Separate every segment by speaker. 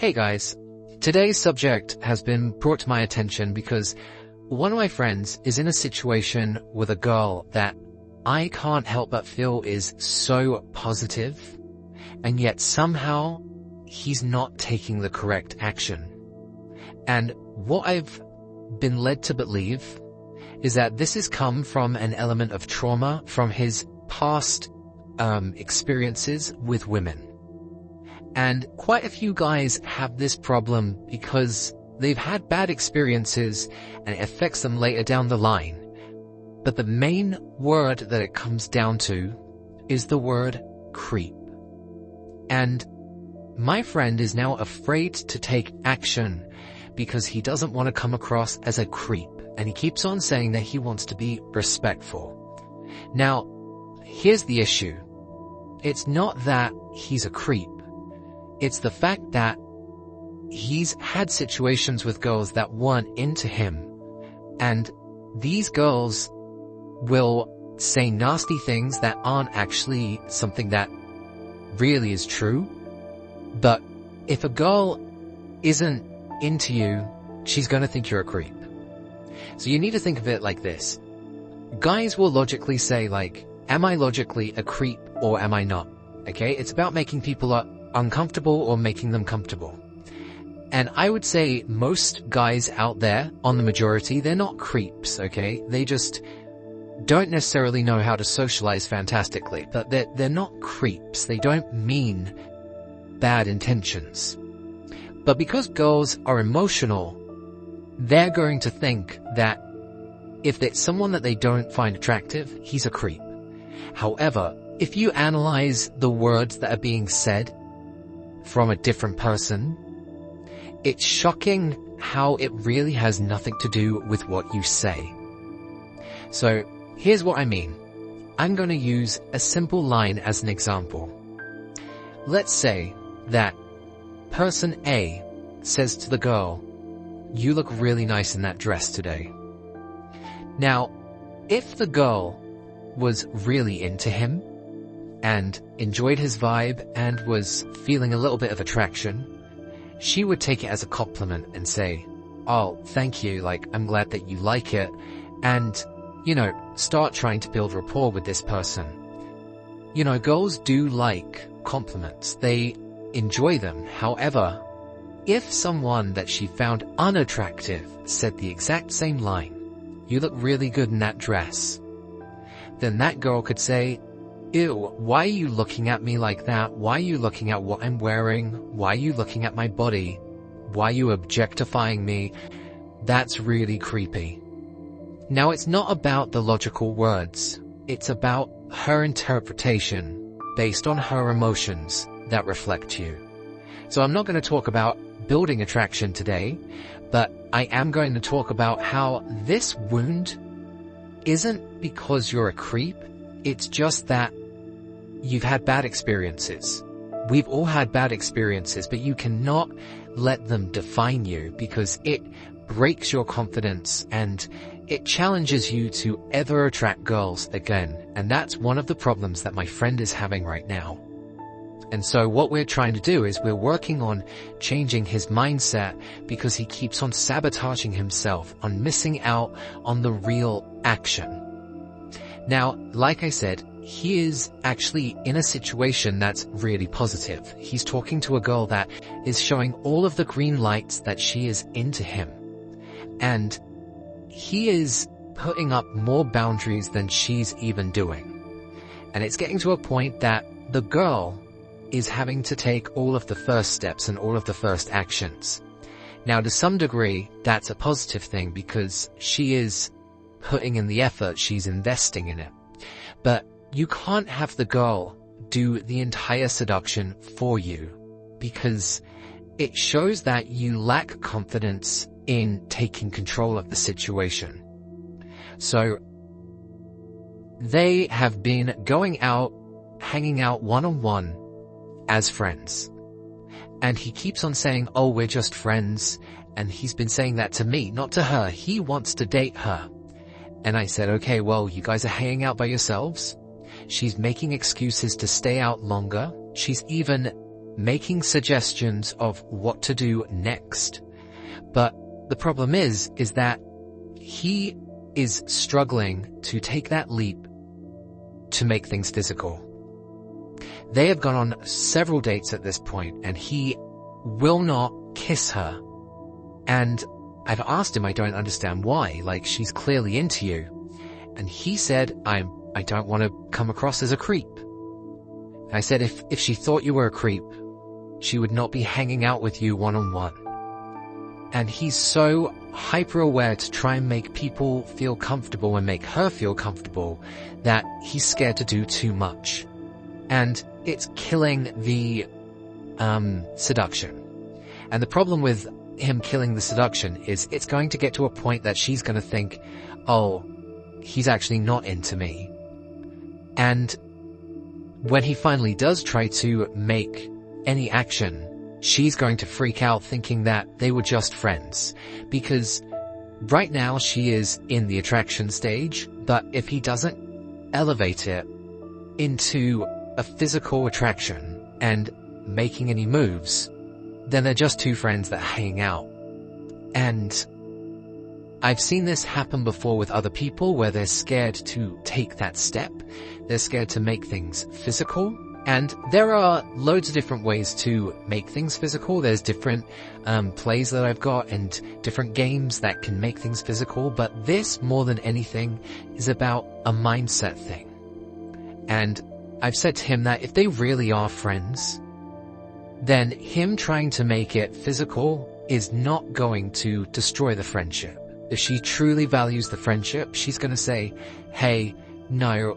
Speaker 1: Hey guys, today's subject has been brought to my attention because one of my friends is in a situation with a girl that I can't help but feel is so positive, and yet somehow he's not taking the correct action. And what I've been led to believe is that this has come from an element of trauma from his past experiences with women. And quite a few guys have this problem because they've had bad experiences and it affects them later down the line. But the main word that it comes down to is the word creep. And my friend is now afraid to take action because he doesn't want to come across as a creep. And he keeps on saying that he wants to be respectful. Now, here's the issue. It's not that he's a creep. It's the fact that he's had situations with girls that weren't into him. And these girls will say nasty things that aren't actually something that really is true. But if a girl isn't into you, she's going to think you're a creep. So you need to think of it like this. Guys will logically say, like, am I logically a creep or am I not? Okay, it's about making people uncomfortable or making them comfortable. And I would say most guys out there, on the majority, they're not creeps, okay? They just don't necessarily know how to socialize fantastically, but they're not creeps. They don't mean bad intentions. But because girls are emotional, they're going to think that if it's someone that they don't find attractive, he's a creep. However, if you analyze the words that are being said from a different person, it's shocking how it really has nothing to do with what you say. So here's what I mean. I'm going to use a simple line as an example. Let's say that person A says to the girl, "You look really nice in that dress today." Now, if the girl was really into him and enjoyed his vibe and was feeling a little bit of attraction, she would take it as a compliment and say, "Oh, thank you, like, I'm glad that you like it," and, start trying to build rapport with this person. Girls do like compliments. They enjoy them. However, if someone that she found unattractive said the exact same line, "You look really good in that dress," then that girl could say, "Ew, why are you looking at me like that? Why are you looking at what I'm wearing? Why are you looking at my body? Why are you objectifying me? That's really creepy." Now, it's not about the logical words. It's about her interpretation based on her emotions that reflect you. So I'm not going to talk about building attraction today, but I am going to talk about how this wound isn't because you're a creep. It's just that you've had bad experiences. We've all had bad experiences, but you cannot let them define you because it breaks your confidence and it challenges you to ever attract girls again. And that's one of the problems that my friend is having right now. And so what we're trying to do is we're working on changing his mindset because he keeps on sabotaging himself, on missing out on the real action. Now, like I said, he is actually in a situation that's really positive. He's talking to a girl that is showing all of the green lights that she is into him. And he is putting up more boundaries than she's even doing. And it's getting to a point that the girl is having to take all of the first steps and all of the first actions. Now, to some degree, that's a positive thing because she is putting in the effort, she's investing in it. But you can't have the girl do the entire seduction for you because it shows that you lack confidence in taking control of the situation. So they have been going out, hanging out one-on-one as friends. And he keeps on saying, "Oh, we're just friends." And he's been saying that to me, not to her. He wants to date her. And I said, "Okay, well, you guys are hanging out by yourselves." She's making excuses to stay out longer. She's even making suggestions of what to do next. But the problem is that he is struggling to take that leap to make things physical. They have gone on several dates at this point, and he will not kiss her. And I've asked him, I don't understand why, like, she's clearly into you. And he said, I don't want to come across as a creep. I said, if she thought you were a creep, she would not be hanging out with you one-on-one. And he's so hyper-aware to try and make people feel comfortable and make her feel comfortable that he's scared to do too much. And it's killing the seduction. And the problem with him killing the seduction is it's going to get to a point that she's going to think, oh, he's actually not into me. And when he finally does try to make any action, she's going to freak out thinking that they were just friends. Because right now she is in the attraction stage, but if he doesn't elevate it into a physical attraction and making any moves, then they're just two friends that hang out. And I've seen this happen before with other people where they're scared to take that step. They're scared to make things physical. And there are loads of different ways to make things physical. There's different plays that I've got and different games that can make things physical. But this, more than anything, is about a mindset thing. And I've said to him that if they really are friends, then him trying to make it physical is not going to destroy the friendship. If she truly values the friendship, she's going to say, hey, no,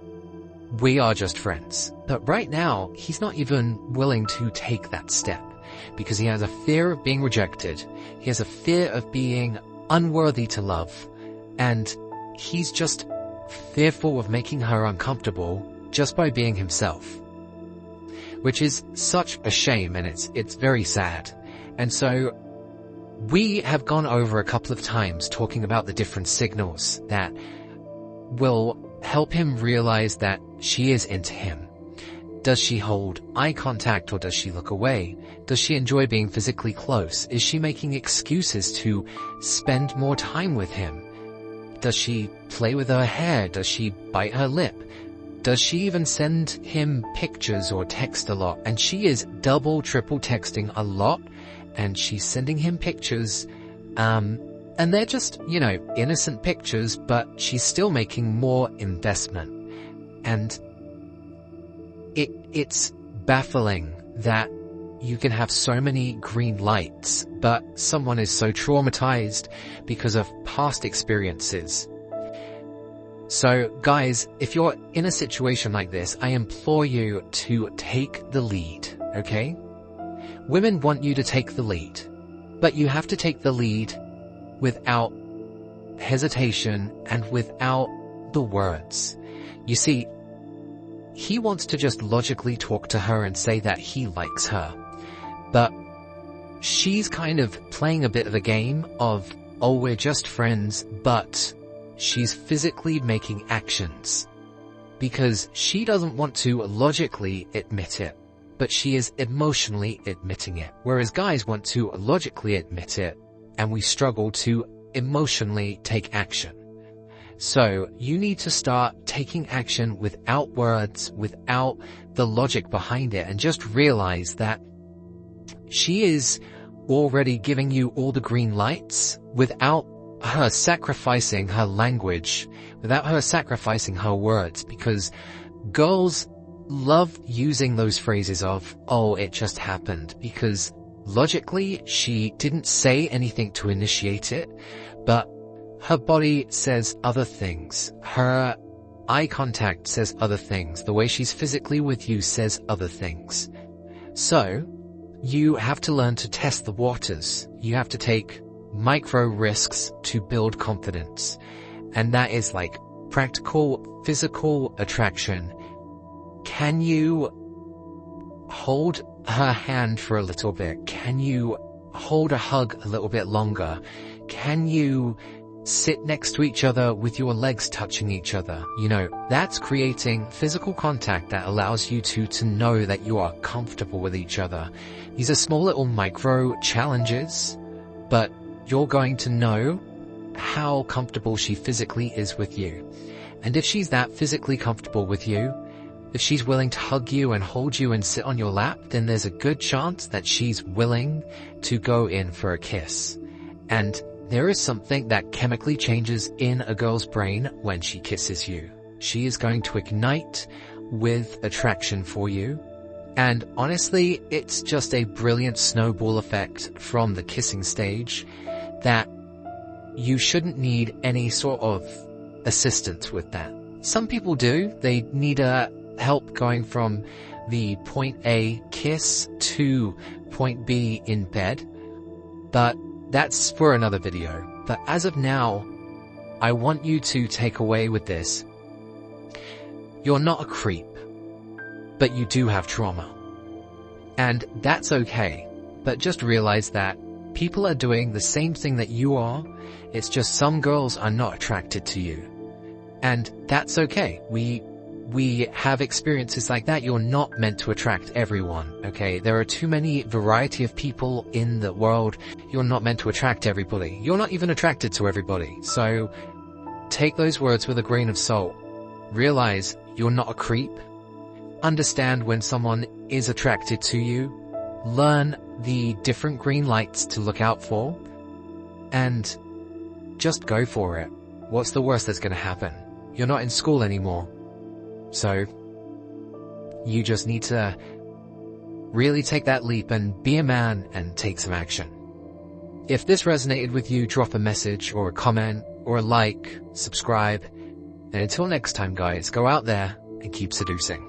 Speaker 1: we are just friends. But right now, he's not even willing to take that step because he has a fear of being rejected. He has a fear of being unworthy to love. And he's just fearful of making her uncomfortable just by being himself, which is such a shame, and it's very sad. And so we have gone over a couple of times talking about the different signals that will help him realize that she is into him. Does she hold eye contact or does she look away? Does she enjoy being physically close? Is she making excuses to spend more time with him? Does she play with her hair? Does she bite her lip? Does she even send him pictures or text a lot? And she is double, triple texting a lot, and she's sending him pictures, and they're just, innocent pictures, but she's still making more investment. And it's baffling that you can have so many green lights, but someone is so traumatized because of past experiences. So guys, if you're in a situation like this, I implore you to take the lead, okay? Women want you to take the lead, but you have to take the lead without hesitation and without the words. You see, he wants to just logically talk to her and say that he likes her, but she's kind of playing a bit of a game of, oh, we're just friends, but she's physically making actions because she doesn't want to logically admit it, but she is emotionally admitting it. Whereas guys want to logically admit it, and we struggle to emotionally take action. So you need to start taking action without words, without the logic behind it, and just realize that she is already giving you all the green lights without her sacrificing her language, without her sacrificing her words, because girls love using those phrases of, oh, it just happened, because logically she didn't say anything to initiate it, but her body says other things. Her eye contact says other things. The way she's physically with you says other things. So you have to learn to test the waters. You have to take micro risks to build confidence. And that is like practical physical attraction. Can you hold her hand for a little bit? Can you hold a hug a little bit longer? Can you sit next to each other with your legs touching each other. You know, that's creating physical contact that allows you to know that you are comfortable with each other. These are small little micro challenges, but you're going to know how comfortable she physically is with you. And if she's that physically comfortable with you, if she's willing to hug you and hold you and sit on your lap, then there's a good chance that she's willing to go in for a kiss. And there is something that chemically changes in a girl's brain when she kisses you. She is going to ignite with attraction for you. And honestly, it's just a brilliant snowball effect from the kissing stage that you shouldn't need any sort of assistance with that. Some people do. They need help going from the point A kiss to point B in bed. But that's for another video. But as of now, I want you to take away with this. You're not a creep, but you do have trauma. And that's okay. But just realize that people are doing the same thing that you are. It's just some girls are not attracted to you. And that's okay. We have experiences like that. You're not meant to attract everyone, okay? There are too many variety of people in the world. You're not meant to attract everybody. You're not even attracted to everybody. So take those words with a grain of salt. Realize you're not a creep. Understand when someone is attracted to you. Learn the different green lights to look out for. And just go for it. What's the worst that's going to happen? You're not in school anymore. So you just need to really take that leap and be a man and take some action. If this resonated with you, drop a message or a comment or a like, subscribe. And until next time, guys, go out there and keep seducing.